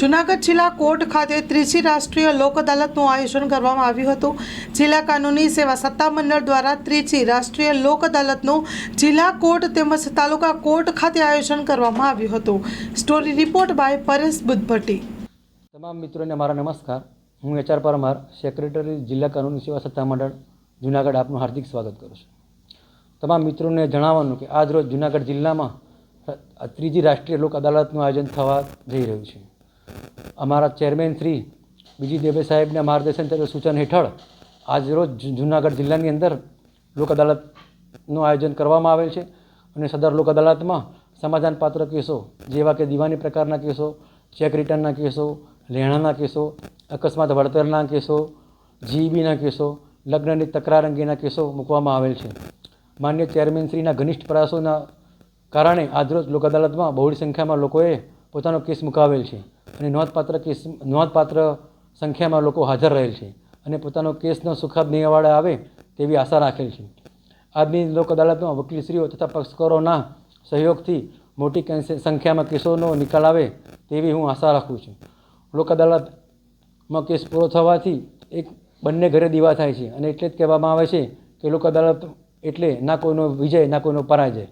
જૂનાગઢ જિલ્લા કોર્ટ ખાતે ત્રીજી રાષ્ટ્રીય લોક અદાલતનું આયોજન કરવામાં આવ્યું હતું। જિલ્લા કાનૂની સેવા સત્તામંડળ દ્વારા ત્રીજી રાષ્ટ્રીય લોક અદાલતનું જિલ્લા કોર્ટ તેમજ તાલુકા કોર્ટ ખાતે આયોજન કરવામાં આવ્યું હતું। Story report by Paresh Buddhbhatti. તમામ મિત્રોને મારા નમસ્કાર। હું એચઆર પરમાર, સેક્રેટરી જિલ્લા કાનૂની સેવા સત્તામંડળ જૂનાગઢ આપનું હાર્દિક સ્વાગત કરું છું। તમામ મિત્રોને જણાવવાનું કે આજ રોજ જૂનાગઢ જિલ્લામાં ત્રીજી રાષ્ટ્રીય લોક અદાલતનું આયોજન થવા જઈ રહ્યું છે। અમારા ચેરમેન શ્રી બીજી દેવે સાહેબના માર્ગદર્શન તથા સૂચન હેઠળ આજ રોજ જૂનાગઢ જિલ્લાની અંદર લોક અદાલતનું આયોજન કરવામાં આવેલ છે અને સદર લોક અદાલતમાં સમાધાનપાત્ર કેસો જેવા કે દીવાની પ્રકારના કેસો, ચેક રિટર્નના કેસો, લેણાના કેસો, અકસ્માત વળતરના કેસો, જીઈબીના કેસો, લગ્નની તકરાર અંગેના કેસો મૂકવામાં આવેલ છે। માન્ય ચેરમેનશ્રીના ઘનિષ્ઠ પ્રયાસોના કારણે આજરોજ લોક અદાલતમાં બહોળી સંખ્યામાં લોકોએ પોતાનો કેસ મુકાવેલ છે અને નોંધપાત્ર સંખ્યામાં લોકો હાજર રહેલ છે અને પોતાનો કેસનો સુખદ નિવાડે આવે તેવી આશા રાખેલ છે। આજની લોક અદાલતમાં વકીલશ્રીઓ તથા પક્ષકારોના સહયોગથી મોટી સંખ્યામાં કેસોનો નિકાલ આવે તેવી હું આશા રાખું છું। લોક અદાલતમાં કેસ પૂરો થવાથી બંને ઘરે દીવા થાય છે અને એટલે જ કહેવામાં આવે છે કે લોક અદાલત એટલે ના કોઈનો વિજય ના કોઈનો પરાજય।